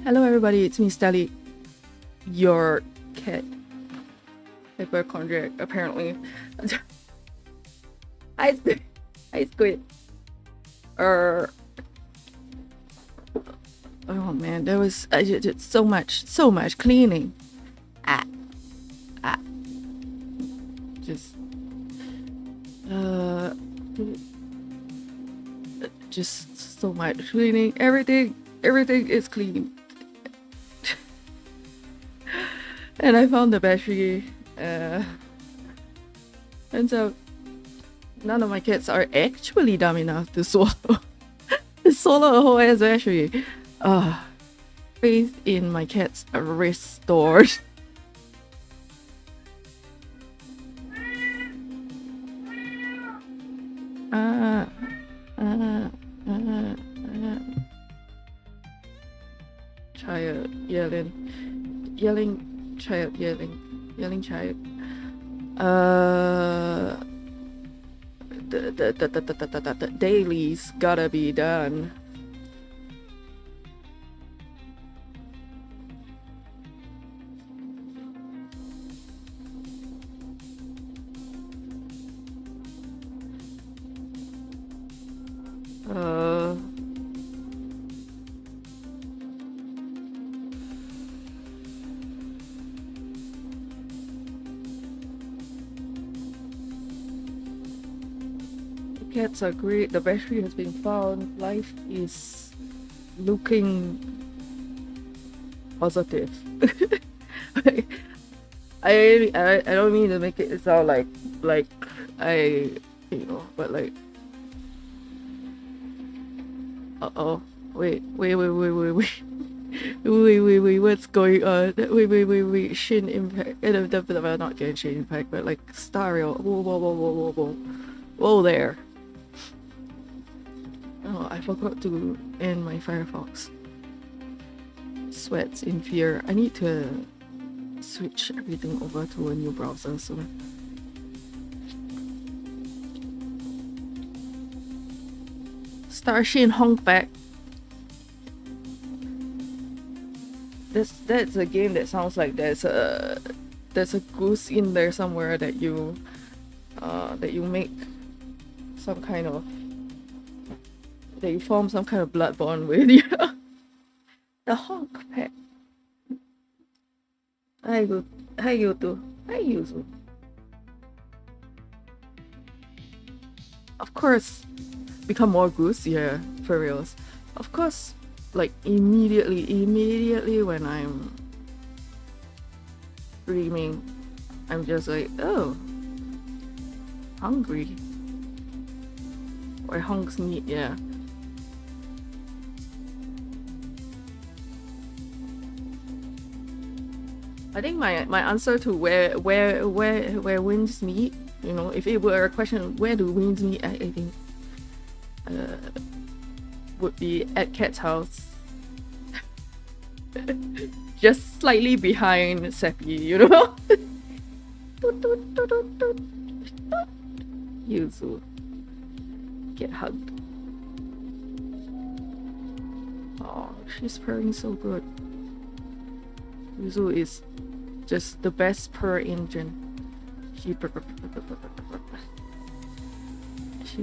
Hello everybody, it's me Stelli, your cat hypochondriac apparently. Hi Squid. Hi Squid. Oh man, there was just so much cleaning. Ah, ah. Just just so much cleaning. Everything is clean. And I found the battery. Turns out none of my cats are actually dumb enough to swallow a whole ass battery. Faith in my cats are restored. Child yelling child. The dailies gotta be done. Cats are great. The battery has been found. Life is looking positive. I don't mean to make it sound like I, but like. Wait, what's going on? Wait, Shin Impact. Not getting Shin Impact, but like Stereo. Whoa there. Oh, I forgot to end my Firefox. Sweats in fear. I need to switch everything over to a new browser soon. Starshin honk back. That's a game that sounds like there's a goose in there somewhere that you make some kind of, that you form some kind of blood bond with. Yeah. The honk pack. Hi Yuzu. Of course, become more goose, yeah, for reals. Of course, like immediately when I'm dreaming, I'm just like, oh, hungry. Or hunks meat, yeah. I think my answer to where winds meet, if it were a question, where do winds meet, I think would be at Cat's house. Just slightly behind Seppi, Yuzu. Get hugged. Oh, she's purring so good. Yuzu is just the best purr engine. She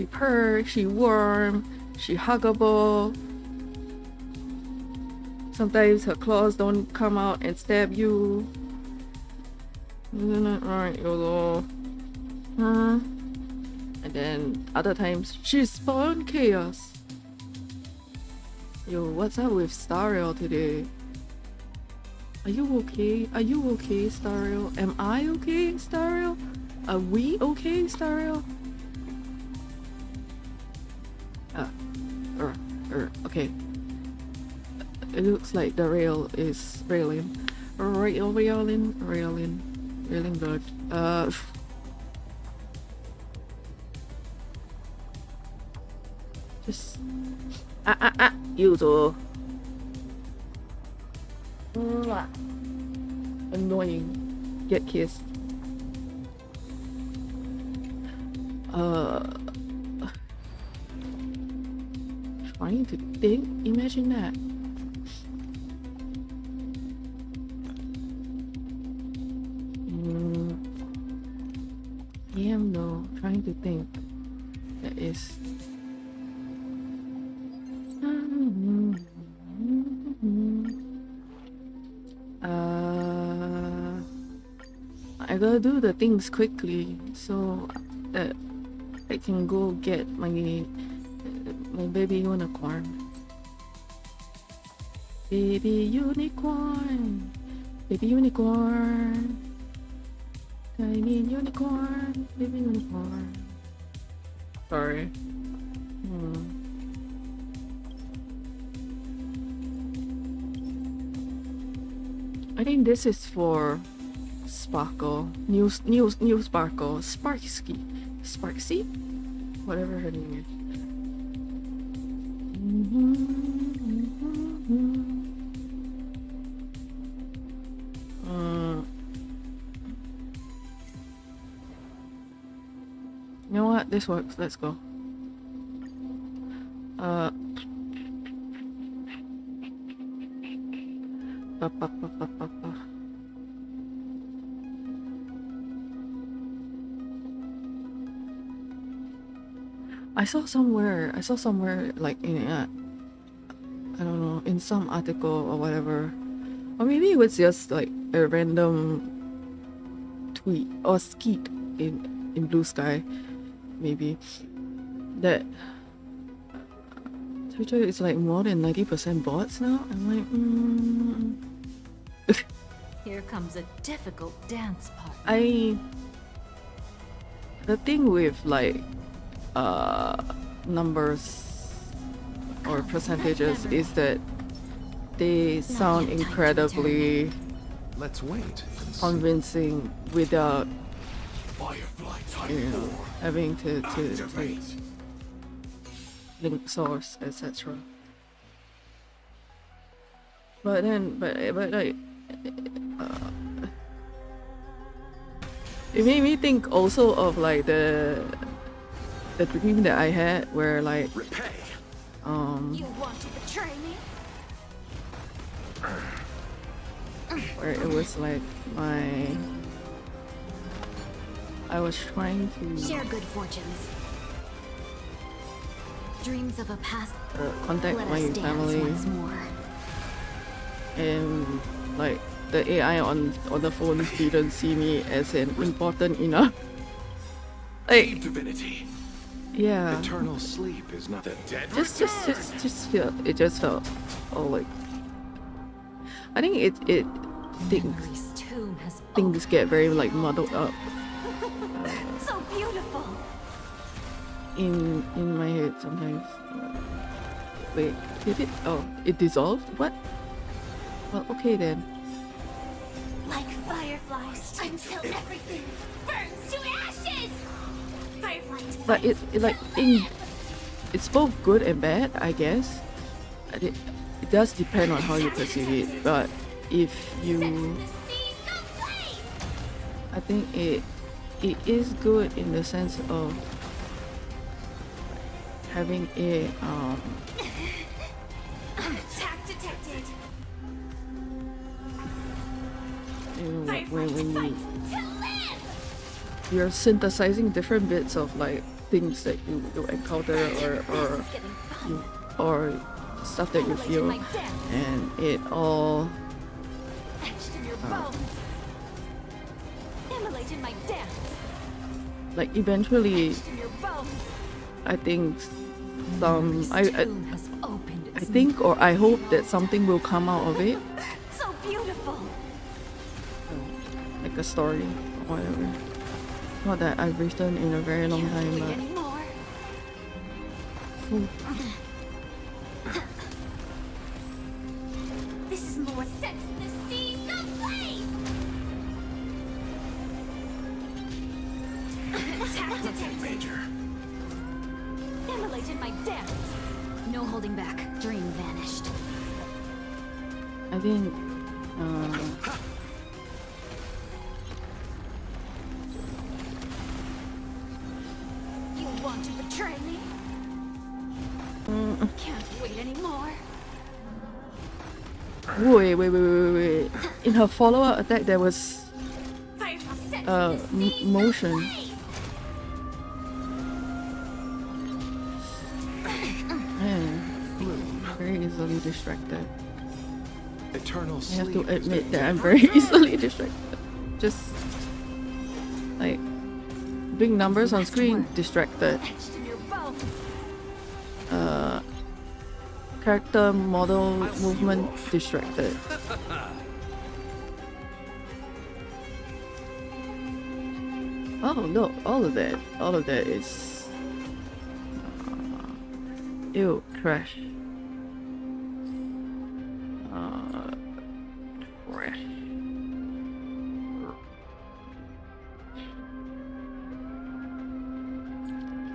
purr, she warm, she huggable. Sometimes her claws don't come out and stab you. Isn't it right, Yuzu? And then other times she's spawn chaos. Yo, what's up with Stereo today? Are you okay? Are you okay, Stereo? Am I okay, Stereo? Are we okay, Stereo? Okay. It looks like the rail is railing. Railing good. Just Yuzu. Annoying. Get kissed. Trying to think. Imagine that. am though, trying to think. That is. I gotta do the things quickly so that I can go get my baby unicorn. Baby unicorn. Baby unicorn. Tiny unicorn. Baby unicorn. Sorry. I think this is for Sparkle. New Sparkle. Sparksy? Whatever her name is. You know what? This works. Let's go. I saw somewhere like in I don't know, in some article or whatever, or maybe it was just like a random tweet or skeet in Blue Sky, maybe, that Twitter is like more than 90% bots now. I'm like, Here comes a difficult dance part. The thing with like numbers or percentages is that they sound incredibly convincing without, you know, having to link source, etc. But like it made me think also of like the dream that I had where like You want to betray me? where it was like I was trying to Share good fortunes. Dreams of a past. contact Let my us dance family, once more. and like the AI on the phone didn't see me as an important enough. Like, divinity. yeah, Eternal sleep is not a dead just feel it just felt like I think it Memory's tomb has things get very like muddled up so beautiful. in my head sometimes. Wait, did it? Oh, it dissolved? What? Well, okay then. Like fireflies until everything burns to ashes. Fireflies. But it's both good and bad, I guess. It does depend on how you perceive it, but if you, I think it is good in the sense of having a Attack detected. you know, when you're synthesizing different bits of like things that you encounter or stuff that you feel, and it all Etched in your bones. Immolated my dance. like eventually Etched in your bones. I think Memory's I tomb has opened its think or I hope that something will come out of it, so beautiful. like a story or whatever. Not that I've written in a very long time, Can't wait but anymore. This is more sense in the sea someplace. Attack detected. Major. Immolated my dance. No holding back. Dream vanished. I think You want to betray me? Can't wait anymore. wait. In her follow-up attack, there was Firefly sense in the sea motion. someplace. easily distracted. Eternal I have sleep to is admit not that I'm dead. very easily distracted. Just like big numbers on screen, distracted. Etched in your bones. Character model I'll see you movement, off. distracted. Oh no, all of that is ew, trash. Trash.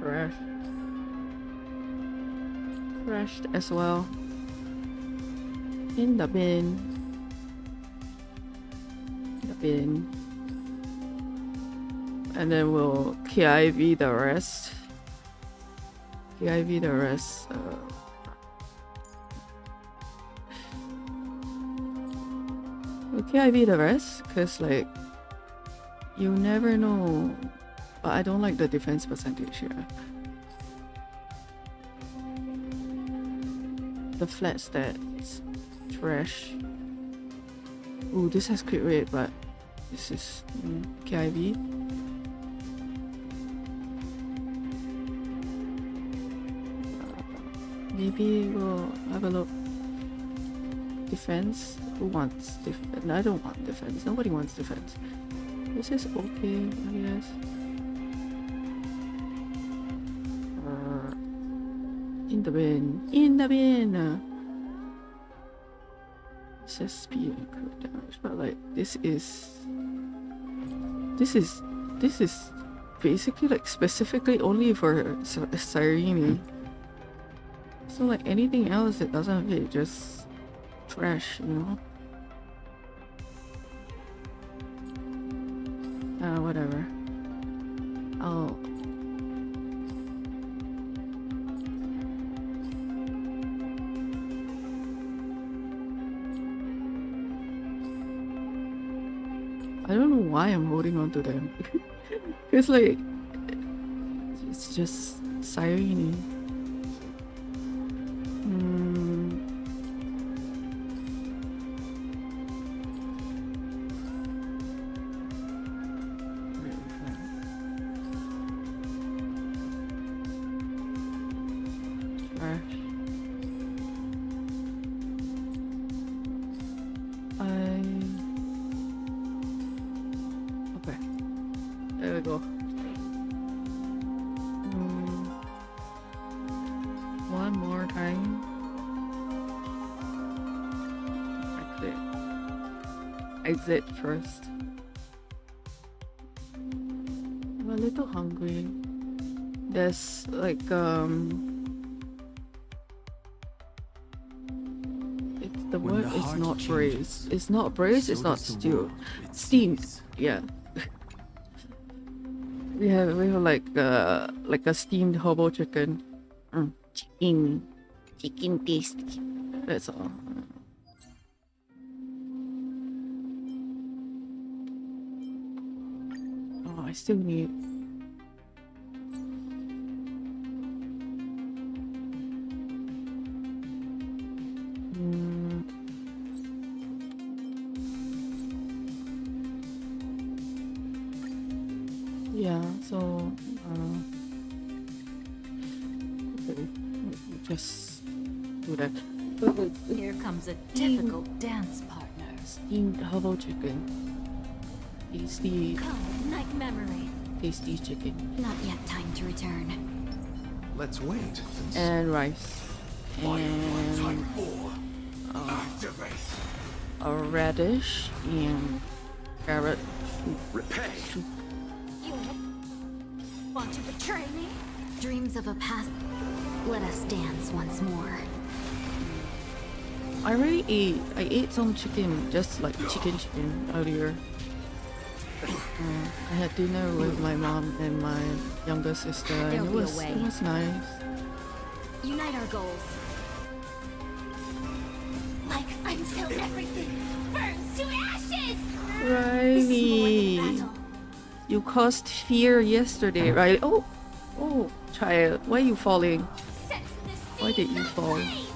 Trash. Crashed as well. In the bin. The bin. And then we'll KIV the rest. KIV the rest. We'll KIV the rest, cause like you never know. But I don't like the defense percentage here. The flat stats, trash. Ooh, this has crit rate, but this is KIV. Maybe we'll have a look. Defense? Who wants defense? I don't want defense. Nobody wants defense. This is okay, I guess. In the bin. In the bin! It says speed and crit damage, but like this is basically like specifically only for Cyrene. So like anything else that doesn't fit, just trash, you know? Whatever. I don't know why I'm holding on to them. It's like it's just Cyrene. Okay, there we go. One more time. Exit first. I'm a little hungry. There's like the When word the is heart not changes, braised. It's not braised, it's so not does the stewed. world. It Steamed. seems. Yeah. we have like a steamed hobo chicken. Chicken taste. That's all. Oh, I still need. Yeah, so okay, just do that. Here comes a difficult dance partner. Steamed hobo chicken. Tasty, Night memory. tasty chicken. Not yet time to return. Let's wait. And rice. And Activate. a radish and carrot Repay. soup. You want to betray me? Dreams of a past. Let us dance once more. I already ate. I ate some chicken, just like chicken earlier. I had dinner with my mom and my younger sister, and There'll it be a was way. nice. Unite our goals. Like until everything burns to ashes! Riley, Battle. you caused fear yesterday, right? Oh, child, why are you falling? Set the Why did you seas fall? ablaze.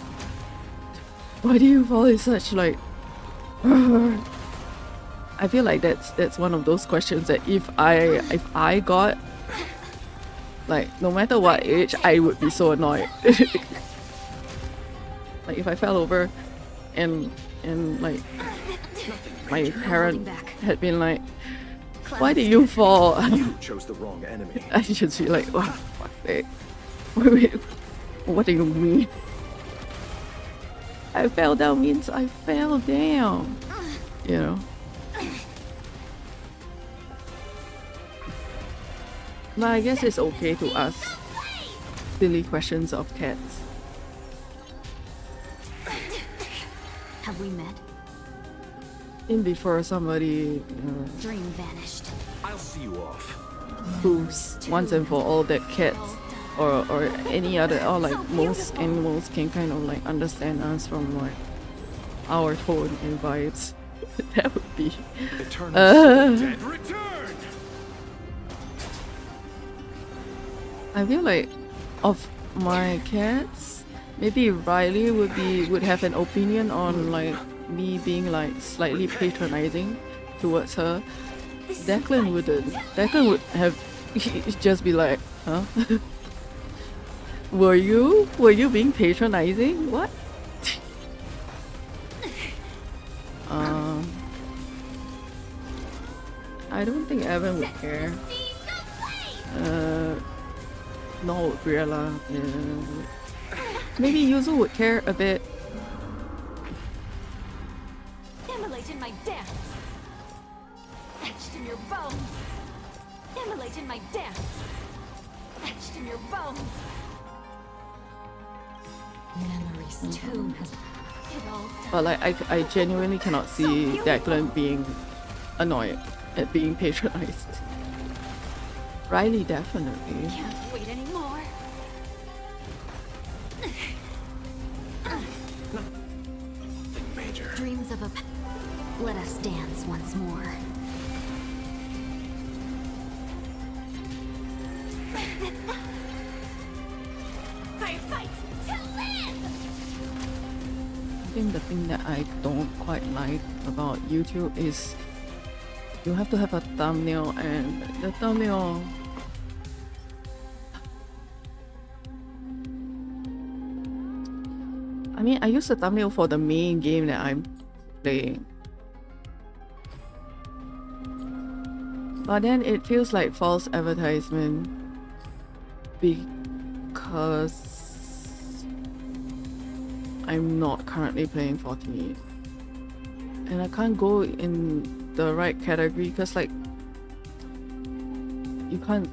Why do you fall in such like? I feel like that's one of those questions that if I got, like, no matter what age, I would be so annoyed. Like if I fell over and like my parent had been like, why did you fall? You chose the wrong enemy. I should be like, oh, fuck it. Wait, what do you mean? I fell down means I fell down. You know? But I guess it's okay to ask silly questions of cats. Have we met? In before somebody Dream vanished. I'll see you off. proves once and for all that cats or any other, or like most animals can kind of like understand us from like our tone and vibes. That would be Eternal dead. Return! I feel like of my cats, maybe Riley would have an opinion on like me being like slightly patronizing towards her. Declan wouldn't. Declan would have just be like, huh? Were you being patronizing? What? I don't think Evan would care. No, Briella. Maybe Yuzu would care a bit. Immolate in my dance. Etched in your bones. Immolate in my dance. Etched in your bones. Memory's tomb has it all done. But like I genuinely cannot see Declan being annoyed at being patronized. Riley definitely. Can't wait anymore. Nothing major. Dreams of a let us dance once more. I fight to live! I think the thing that I don't quite like about YouTube is you have to have a thumbnail, and the thumbnail I mean, I use the thumbnail for the main game that I'm playing. But then it feels like false advertisement because I'm not currently playing 48. And I can't go in the right category because like you can't,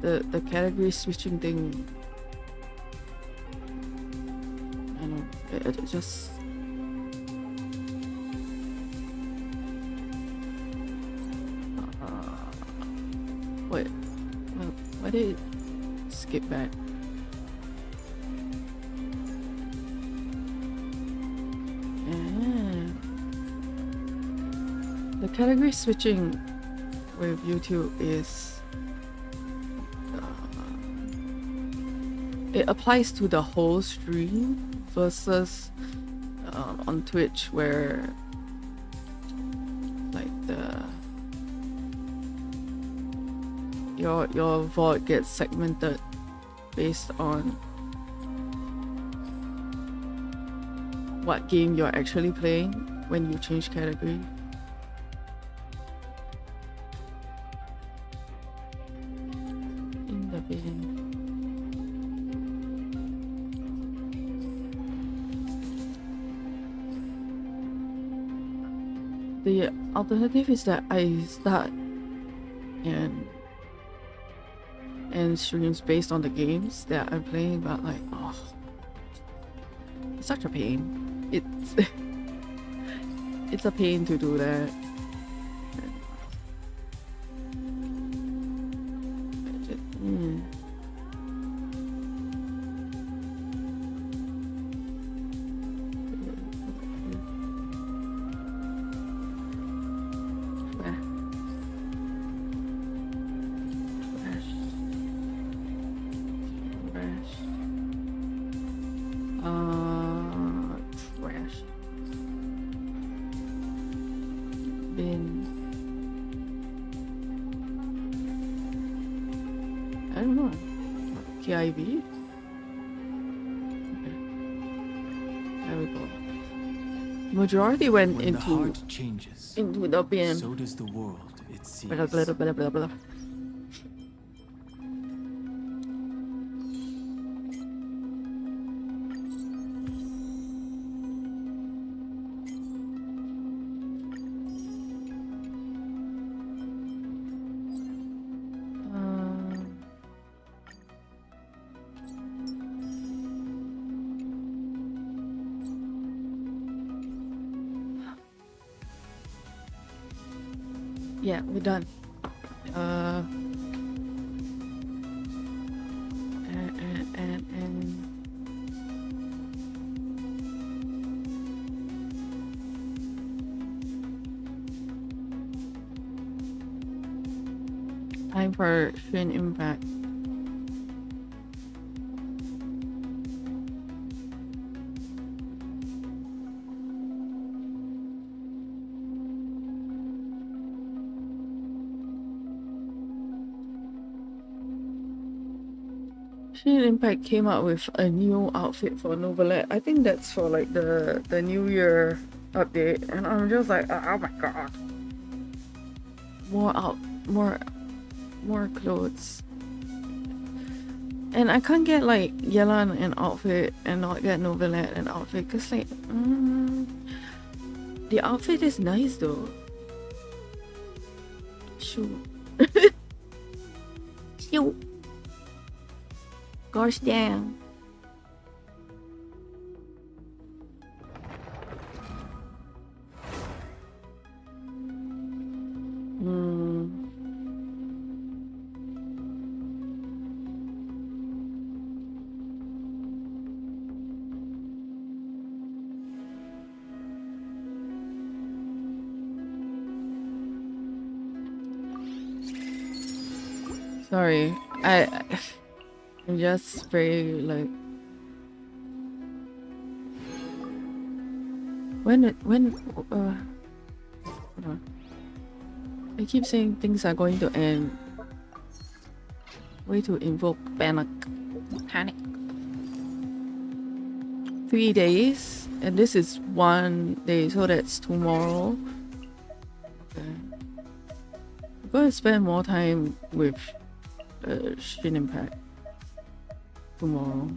the category switching thing, I don't know, it just wait, why did it skip back? The category switching with YouTube is it applies to the whole stream versus on Twitch where like your VOD gets segmented based on what game you're actually playing when you change category. In the bin. The alternative is that I start and streams based on the games that I'm playing, but like, oh, it's such a pain. It's it's a pain to do that. been? I don't know. KIV? Okay. There we go. Majority went When the heart changes, into the bin. so does the world it sees. Blah, blah, blah, blah, blah. Yeah, we're done. And time for Shin Impact. Shin Impact came out with a new outfit for Novelet. I think that's for like the New Year update, and I'm just like, oh my god, more clothes. And I can't get like Yelan an outfit and not get Novelet an outfit, cause like the outfit is nice though. Shoot. Shoot. Gosh damn. Sorry, I'm just very like I keep saying things are going to end. Way to invoke panic. 3 days, and this is 1 day, so that's tomorrow. Okay. I'm going to spend more time with Shin Impact tomorrow.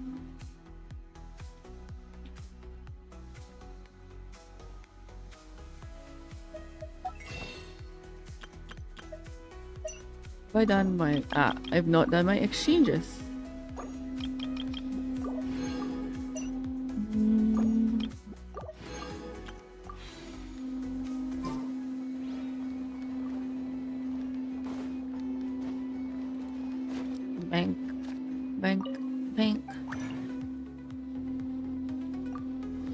Have I done my I've not done my exchanges. Bank.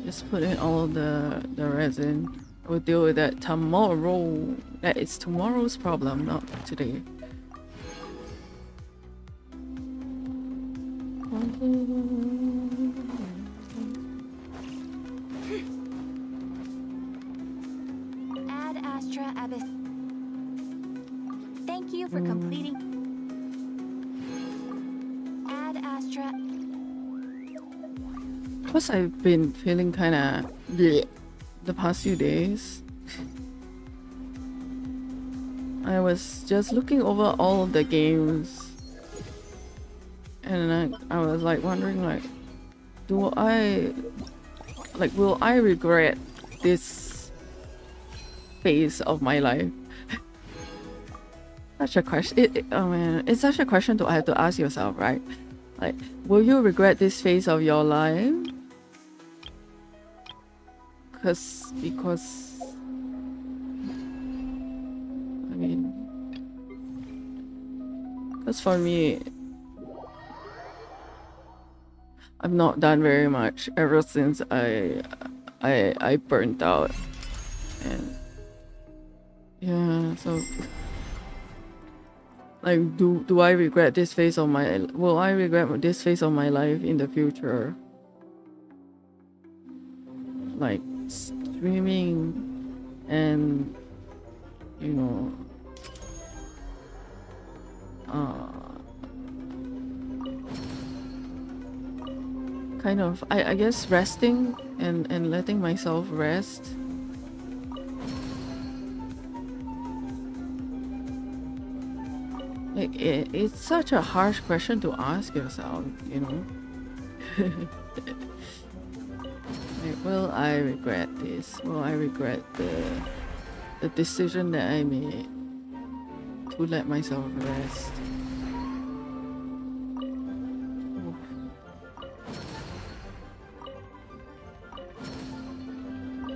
Just put in all of the resin. We'll deal with that tomorrow. That is tomorrow's problem, not today. Ad Astra Abyss. Thank you for completing. Ad Astra. Plus, I've been feeling kind of the past few days. I was just looking over all of the games, and I was like wondering, like, will I regret this phase of my life? Such a question. Oh man, it's such a question to have to ask yourself, right? Like, will you regret this phase of your life? Because I mean, because for me, I've not done very much ever since I burnt out, and yeah, so like, do I regret this phase of my? Will I regret this phase of my life in the future? Like streaming and you know, kind of, I guess resting and letting myself rest. It's such a harsh question to ask yourself, you know. Like, will I regret this? Will I regret the decision that I made to let myself rest?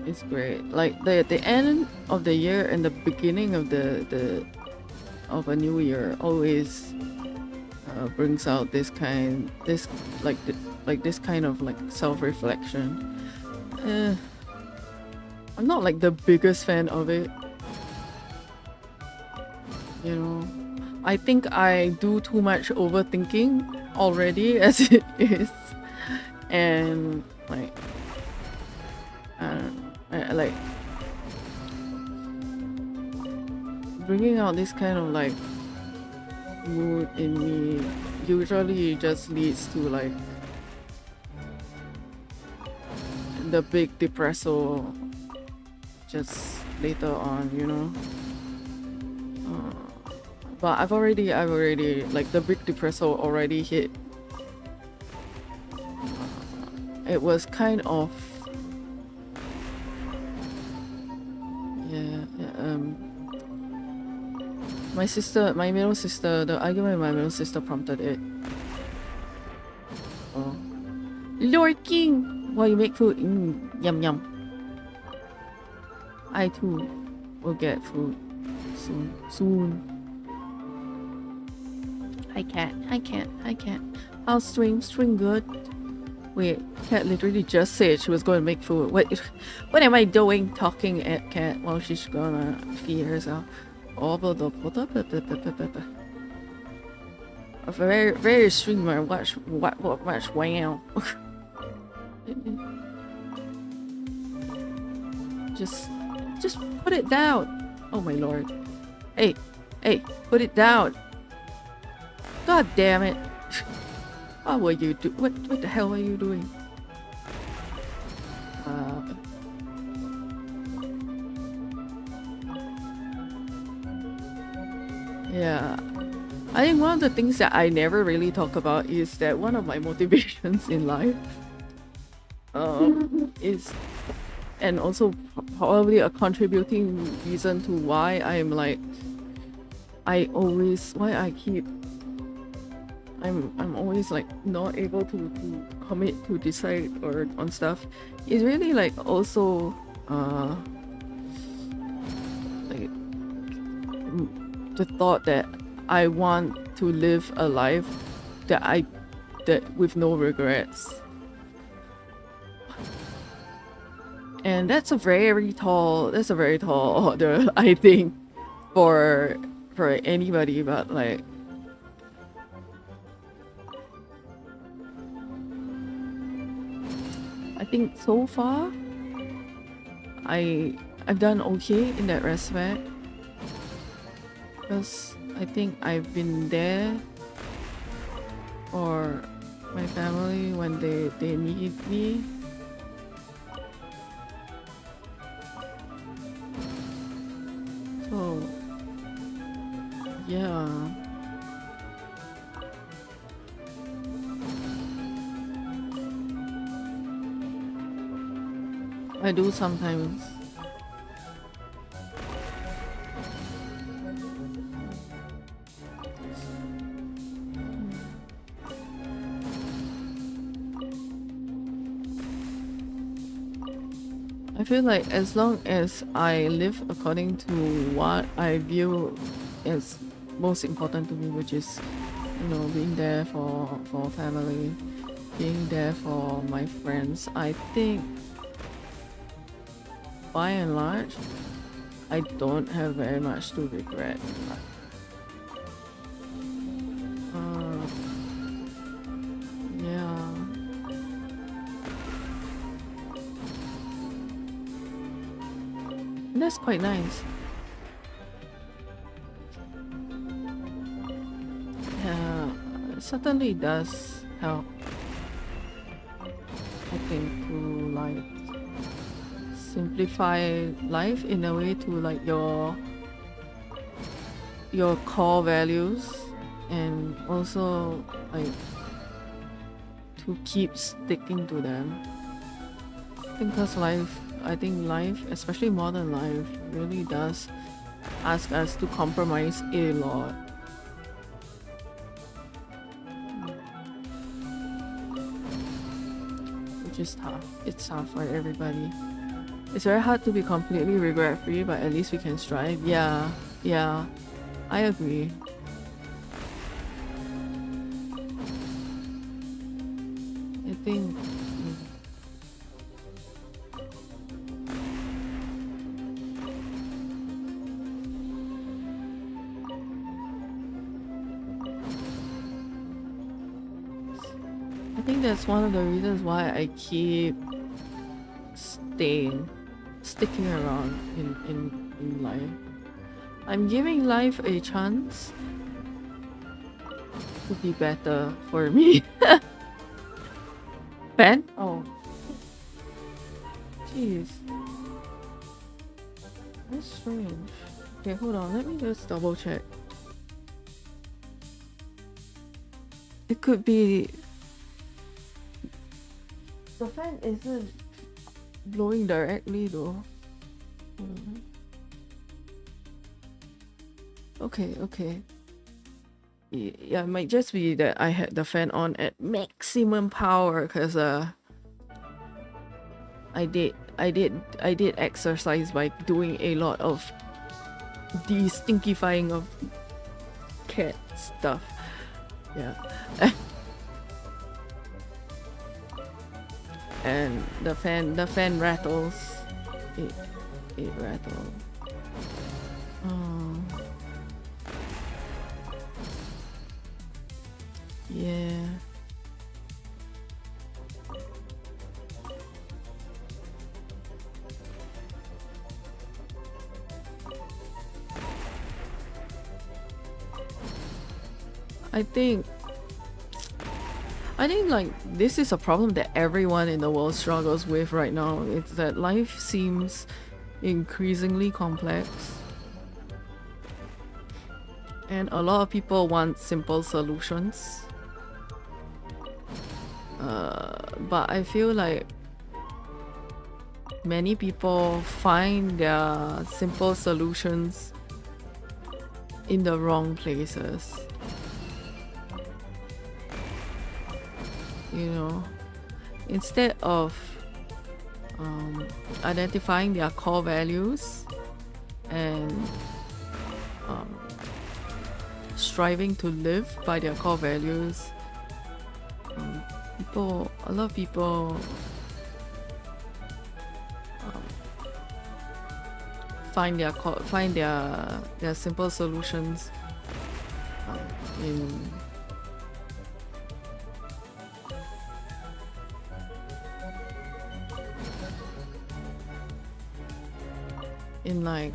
It's great. Like the end of the year and the beginning of the of a new year always brings out this kind of like self-reflection. I'm not like the biggest fan of it, you know. I think I do too much overthinking already as it is, and like I like bringing out this kind of like mood in me usually just leads to like the big depresso just later on, you know. But I've already like the big depresso already hit. It was kind of my middle sister, the argument with my middle sister prompted it. Oh. Lord King, while you make food, yum yum. I too will get food soon. I can't. How's stream good? Wait, Cat literally just said she was going to make food. What am I doing talking at Cat while she's gonna feed herself? A very streamer watch wow. Just put it down. Oh my lord. Hey, put it down. God damn it. What were you do? What the hell were you doing? Yeah, I think one of the things that I never really talk about is that one of my motivations in life is, and also probably a contributing reason to why I'm like I'm always like not able to commit to decide or on stuff, is really like also like the thought that I want to live a life that with no regrets. And that's a very tall order, I think, for anybody, but like I think so far I've done okay in that respect, because I think I've been there for my family when they need me. So yeah, I do sometimes. I feel like as long as I live according to what I view as most important to me, which is, you know, being there for family, being there for my friends, I think by and large I don't have very much to regret. Yeah. And that's quite nice. certainly does help, I think, to like simplify life in a way to like your core values, and also like to keep sticking to them. Because I think life, especially modern life, really does ask us to compromise a lot. Which is tough. It's tough for everybody. It's very hard to be completely regret-free, but at least we can strive. Yeah, I agree. I think that's one of the reasons why I keep sticking around in life. I'm giving life a chance to be better for me. Ben? Oh. Jeez. That's strange. Okay, hold on. Let me just double check. It could be... The fan isn't blowing directly though. Okay. Yeah, it might just be that I had the fan on at maximum power because I did exercise by doing a lot of de-stinkifying of cat stuff. Yeah. And the fan rattles. It rattles. Oh. Yeah. I think like this is a problem that everyone in the world struggles with right now. It's that life seems increasingly complex. And a lot of people want simple solutions. But I feel like many people find their simple solutions in the wrong places. You know, instead of identifying their core values and striving to live by their core values, a lot of people find their simple solutions in like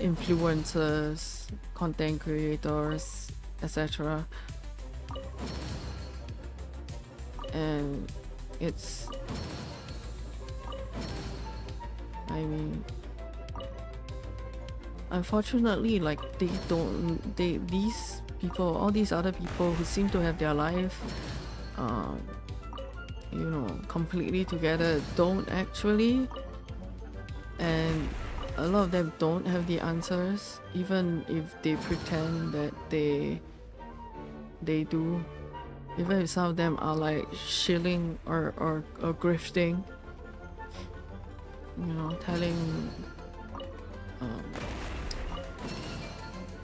influencers, content creators, etc. And it's, I mean, unfortunately, like these people, all these other people who seem to have their life you know, completely together, don't actually. And a lot of them don't have the answers, even if they pretend that they do. Even if some of them are like shilling or grifting, you know, telling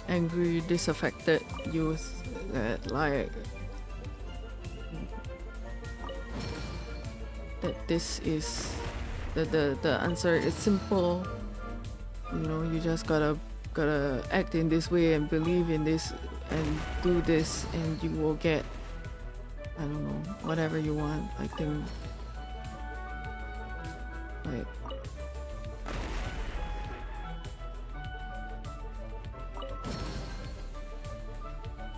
angry, disaffected youth that like that this is the answer is simple. You know, you just gotta act in this way and believe in this and do this, and you will get, I don't know, whatever you want. I think like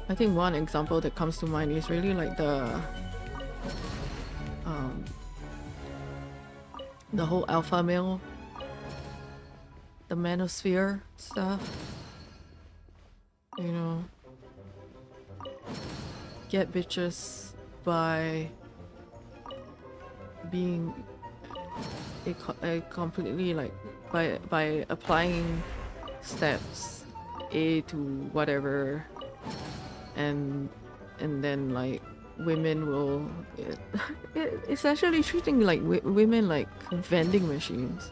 I think one example that comes to mind is really like the whole alpha male, the manosphere stuff. You know, get bitches by being a completely like by applying steps A to whatever, and then like women will it's actually treating like women like vending machines,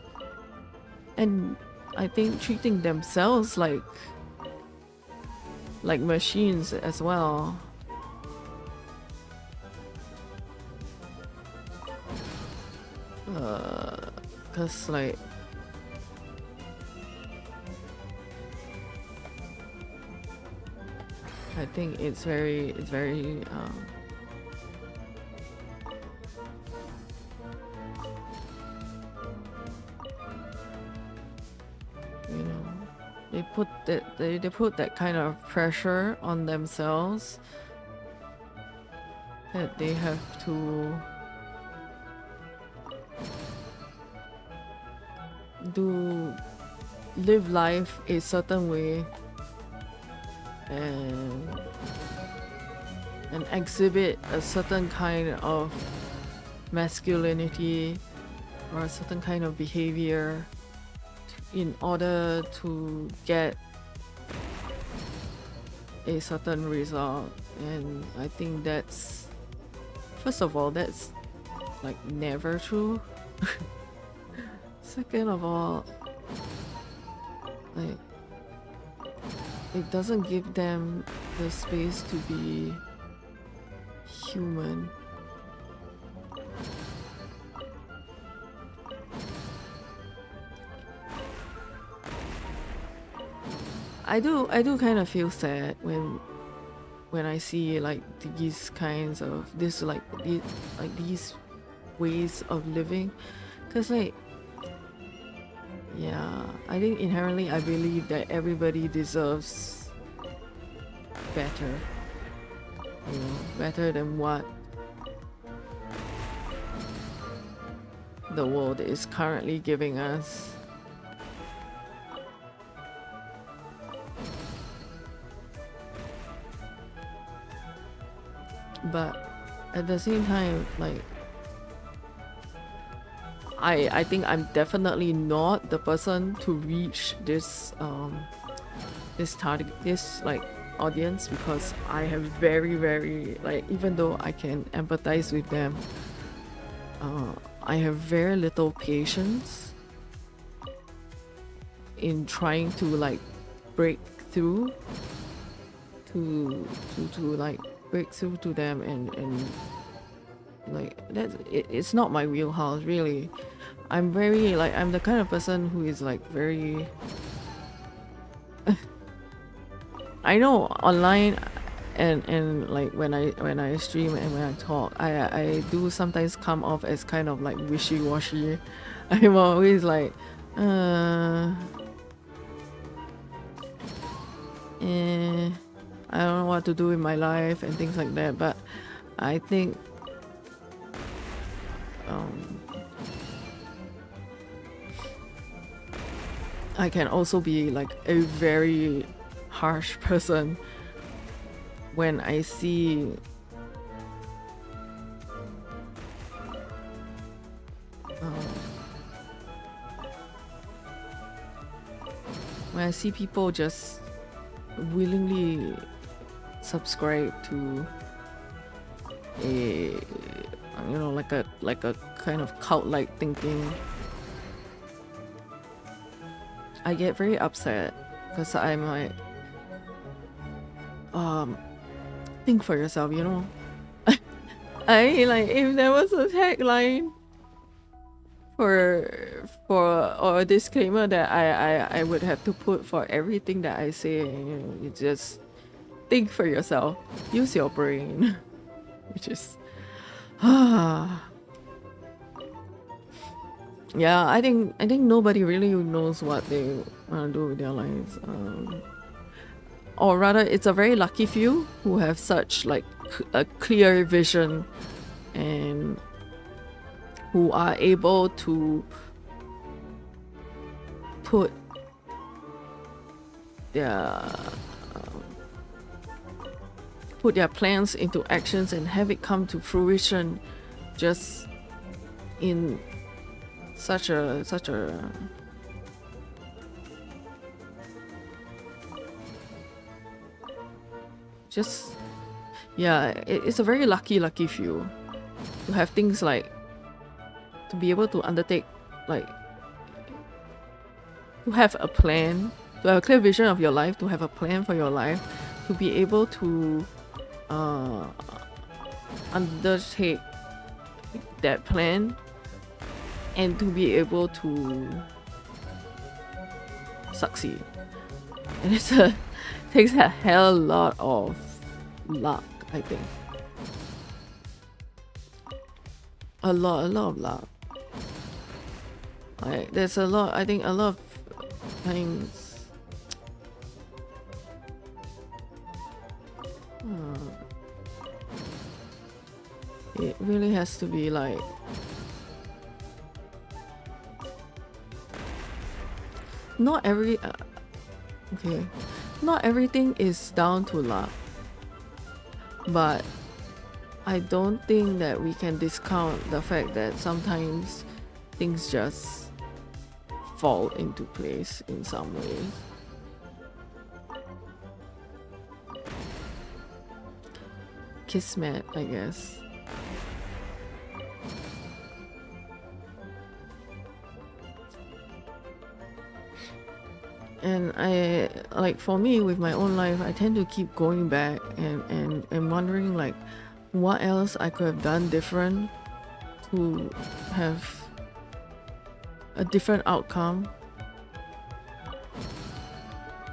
and I think treating themselves like machines as well. Cause like I think it's very you know, they put that kind of pressure on themselves that they have to live life a certain way and exhibit a certain kind of masculinity or a certain kind of behavior in order to get a certain result. And I think that's, first of all, that's like never true. Second of all, like it doesn't give them the space to be human. I do kind of feel sad when I see like these kinds of these ways of living, because like, yeah, I think inherently I believe that everybody deserves better, you know, better than what the world is currently giving us. But at the same time, like, I think I'm definitely not the person to reach this this like audience, because I have very like, even though I can empathize with them, I have very little patience in trying to like break through to like break through to them, and like it's not my wheelhouse really. I'm very like, I'm the kind of person who is like very I know online and like when I stream and when I talk, I do sometimes come off as kind of like wishy-washy. I'm always like I don't know what to do in my life and things like that. But I think I can also be like a very harsh person when I see people just willingly subscribe to a, you know, like a kind of cult-like thinking. I get very upset because I'm like, think for yourself, you know. I like, if there was a tagline for or a disclaimer that I would have to put for everything that I say, you know, you just think for yourself, use your brain, which is yeah, I think nobody really knows what they want to do with their lives. or rather it's a very lucky few who have such like a clear vision and who are able to put their plans into actions and have it come to fruition just in such a just yeah, it's a very lucky few to have things like to be able to undertake, like to have a plan, to have a clear vision of your life, to have a plan for your life, to be able to undertake that plan, and to be able to succeed. And takes a hell lot of luck, I think. A lot of luck. Like there's a lot, I think a lot of things. It really has to be like not everything is down to luck, but I don't think that we can discount the fact that sometimes things just fall into place in some ways. Kismet, I guess. And I, like for me with my own life, I tend to keep going back and wondering like what else I could have done different to have a different outcome,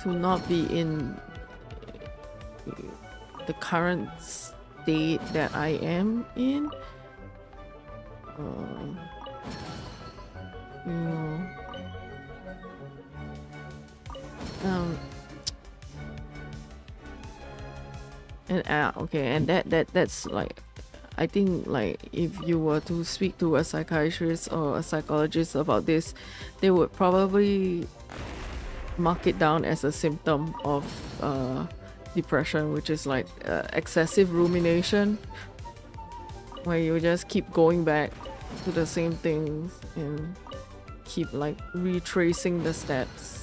to not be in the current state that I am in. You know. And that's like, I think like if you were to speak to a psychiatrist or a psychologist about this, they would probably mark it down as a symptom of depression, which is like excessive rumination, where you just keep going back to the same things and keep like retracing the steps.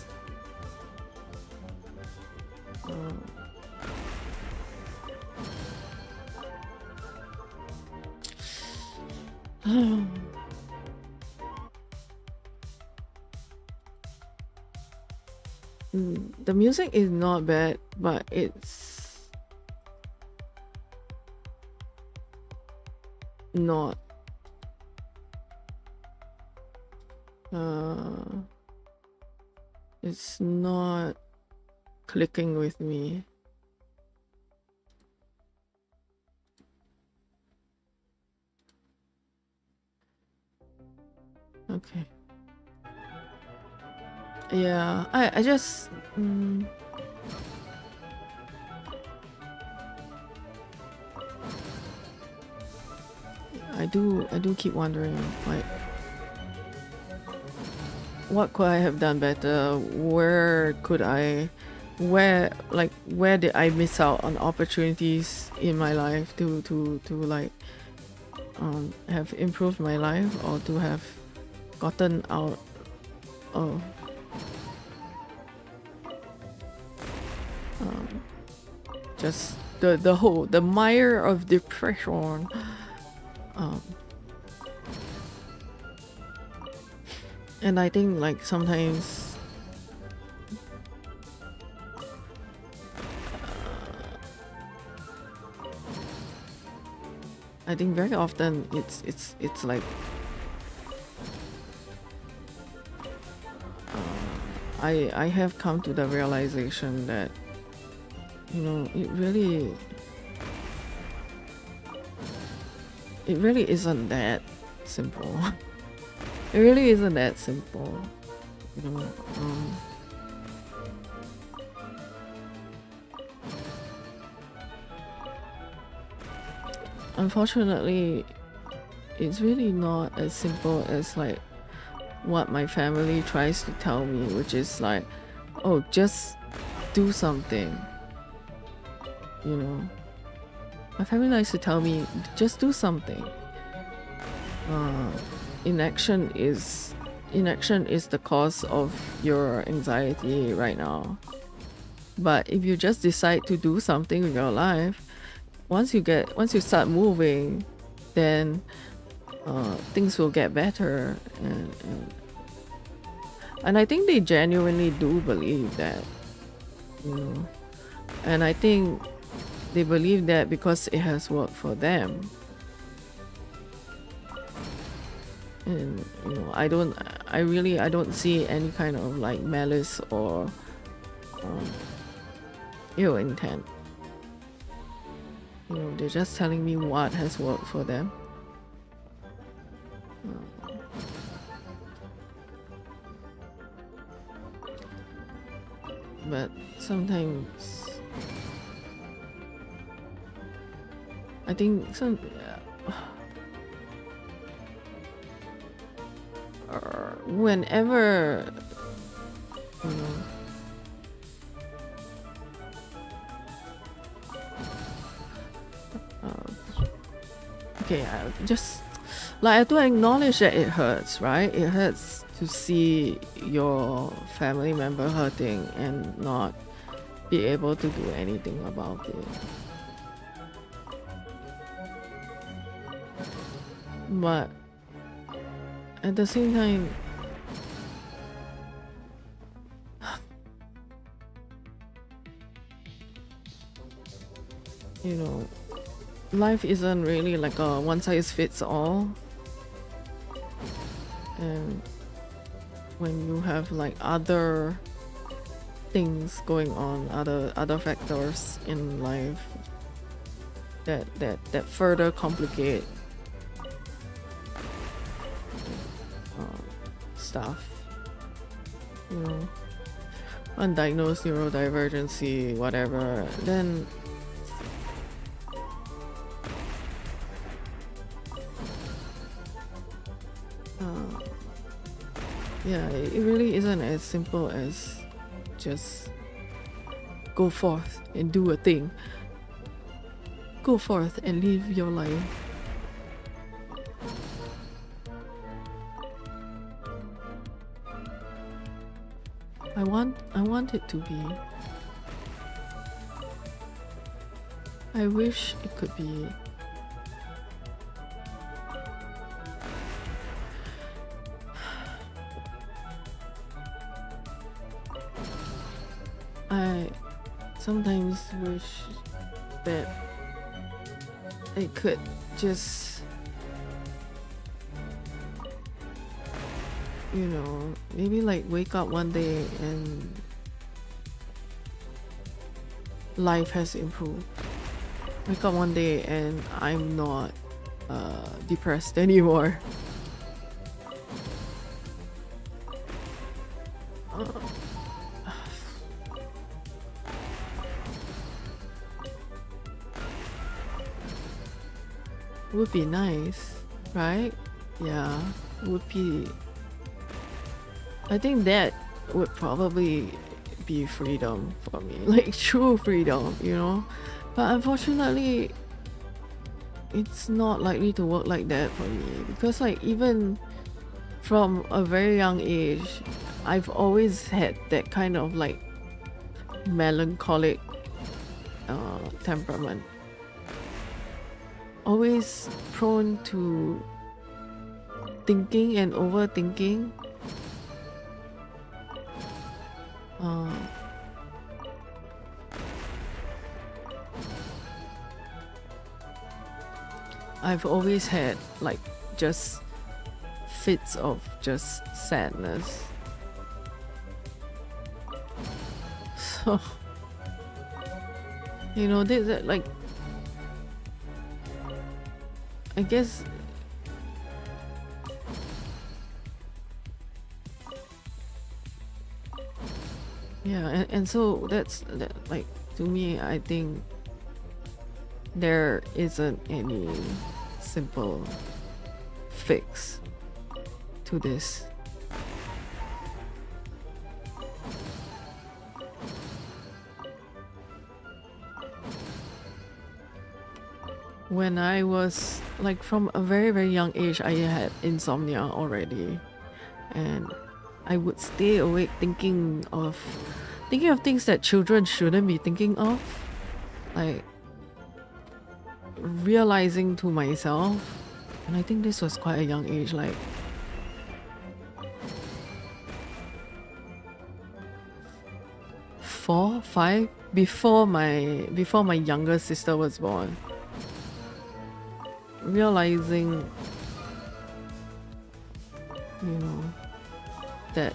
The music is not bad, but it's not it's not clicking with me. Okay. Yeah, I just I do keep wondering like what could I have done better? Where did I miss out on opportunities in my life to like have improved my life, or to have gotten out of just the mire of depression. And I think like sometimes I think very often it's like I have come to the realization that, you know, it really isn't that simple. It really isn't that simple, you know. unfortunately, it's really not as simple as like what my family tries to tell me, which is like, oh, just do something. You know, my family likes to tell me, just do something. Inaction is the cause of your anxiety right now. But if you just decide to do something with your life, once you start moving, then things will get better, and I think they genuinely do believe that, you know, and I think they believe that because it has worked for them. And you know, I don't see any kind of like malice or ill intent. You know, they're just telling me what has worked for them. But sometimes I think whenever, you know, okay, I just like, I do acknowledge that it hurts, right? It hurts to see your family member hurting and not be able to do anything about it. But at the same time, you know, life isn't really like a one size fits all. And when you have like other things going on, other factors in life that further complicate stuff, you know, undiagnosed neurodivergency, whatever, then yeah, it really isn't as simple as just go forth and do a thing. Go forth and live your life. I want it to be. I wish it could be. I sometimes wish that I could just, you know, maybe like wake up one day and life has improved. Wake up one day and I'm not depressed anymore. Would be nice, right? Yeah, would be. I think that would probably be freedom for me, like true freedom, you know. But unfortunately, it's not likely to work like that for me, because like even from a very young age, I've always had that kind of like melancholic temperament. Always prone to thinking and overthinking. I've always had like just fits of just sadness. So, you know, that like, I guess yeah, and so that's that, like, to me, I think there isn't any simple fix to this. When I was like from a very, very young age, I had insomnia already, and I would stay awake thinking of things that children shouldn't be thinking of, like realizing to myself. And I think this was quite a young age, like 4, 5, before my younger sister was born. Realizing, you know, that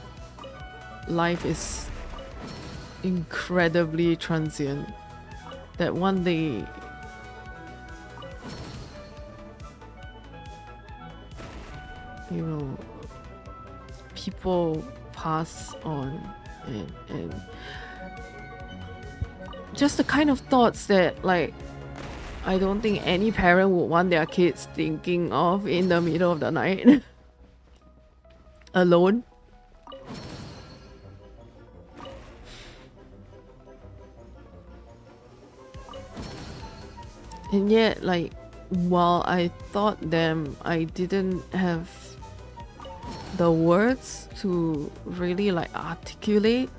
life is incredibly transient, that one day people pass on, and just the kind of thoughts that, like, I don't think any parent would want their kids thinking of in the middle of the night alone. And yet, like, while I thought them, I didn't have the words to really like articulate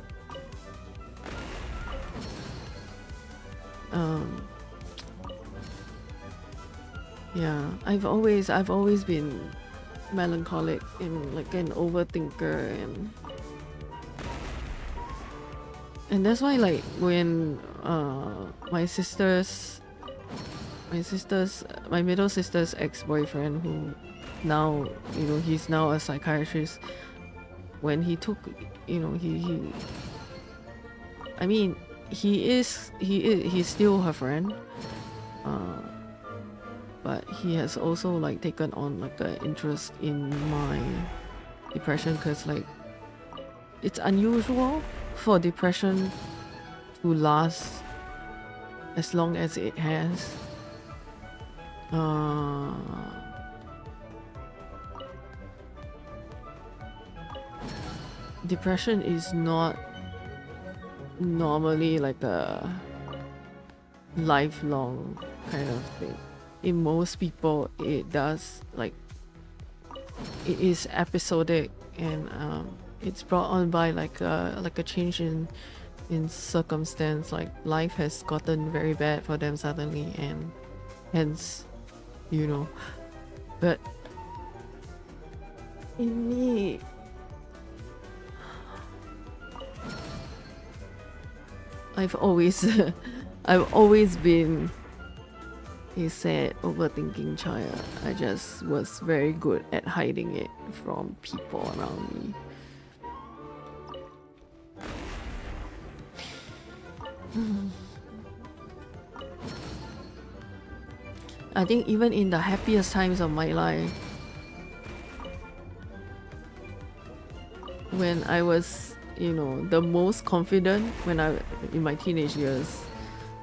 yeah, I've always been melancholic and like an overthinker, and that's why, like, when my middle sister's ex-boyfriend, who now, you know, he's now a psychiatrist, when he took, you know, I mean, he's still her friend, but he has also like taken on like an interest in my depression, because like it's unusual for depression to last as long as it has. Depression is not normally like a lifelong kind of thing. In most people, it does, like, it is episodic, and it's brought on by like a change in circumstance. Like, life has gotten very bad for them suddenly, and hence, you know. But in me, I've always been a sad, overthinking child. I just was very good at hiding it from people around me. I think even in the happiest times of my life, when I was, you know, the most confident, in my teenage years,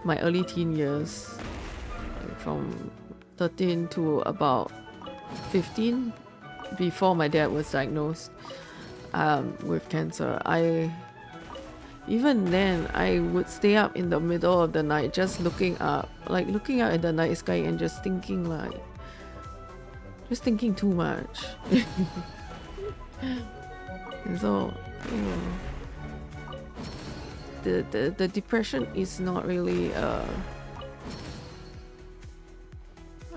my early teen years, from 13 to about 15, before my dad was diagnosed with cancer, even then I would stay up in the middle of the night just looking out at the night sky and just thinking too much. And so, you know, the depression is not really a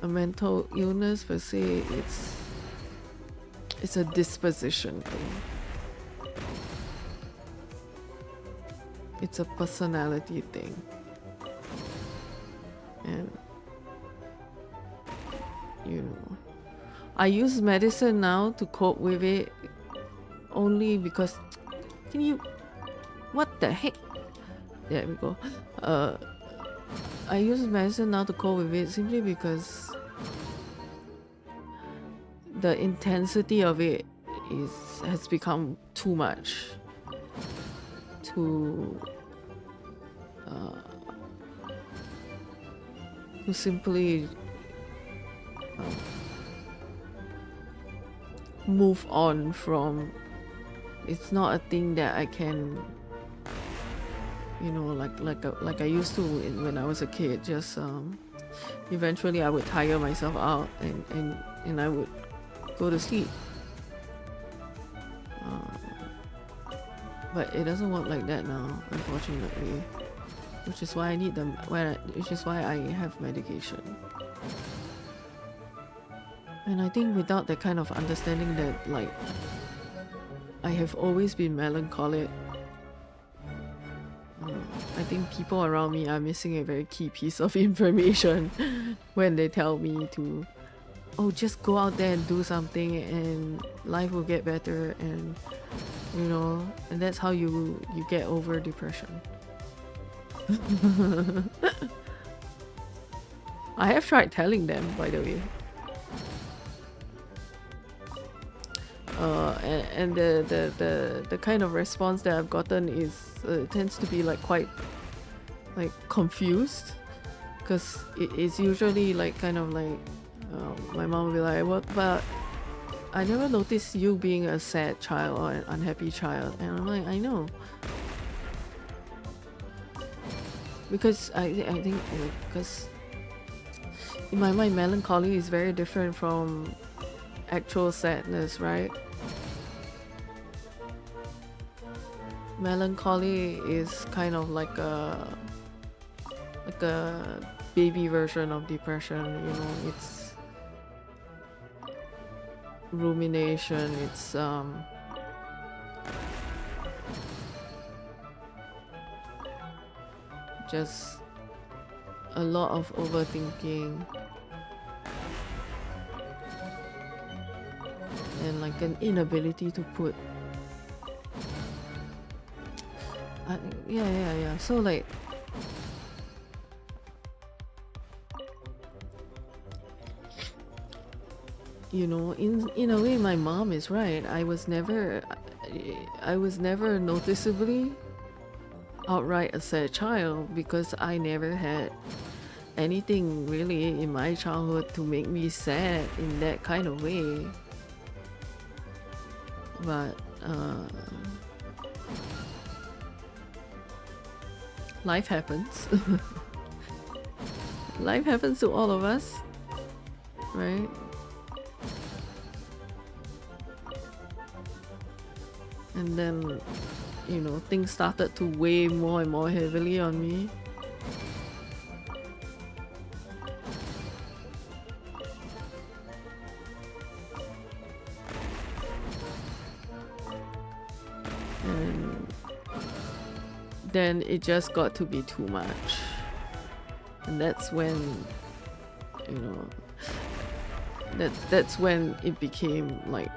mental illness per se. It's a disposition thing. It's a personality thing. And, you know, I use medicine now to cope with it, only because what the heck? There we go. I use medicine now to cope with it simply because the intensity of it has become too much to simply move on from. It's not a thing that I can, you know, like I used to when I was a kid. Just eventually I would tire myself out and I would go to sleep. But it doesn't work like that now, unfortunately. Which is why I need them. Which is why I have medication. And I think without that kind of understanding that, like, I have always been melancholic, I think people around me are missing a very key piece of information when they tell me to, oh, just go out there and do something and life will get better, and you know, and that's how you get over depression. I have tried telling them, by the way. And the kind of response that I've gotten is tends to be like quite like confused, because it's usually like kind of like my mom will be like, what, but I never noticed you being a sad child or an unhappy child. And I'm like, I know, because I think because in my mind melancholy is very different from actual sadness, right? Melancholy is kind of like a baby version of depression, you know. It's rumination, it's just a lot of overthinking and like an inability to put yeah. So like you know, in a way my mom is right. I was never noticeably outright a sad child because I never had anything really in my childhood to make me sad in that kind of way. But life happens. Life happens to all of us, right? And then, you know, things started to weigh more and more heavily on me. And then it just got to be too much. And that's when, you know, that's when it became like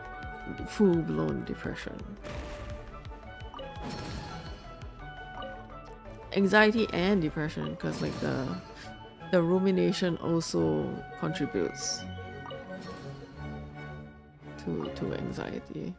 full-blown depression. Anxiety and depression, because like the rumination also contributes to anxiety.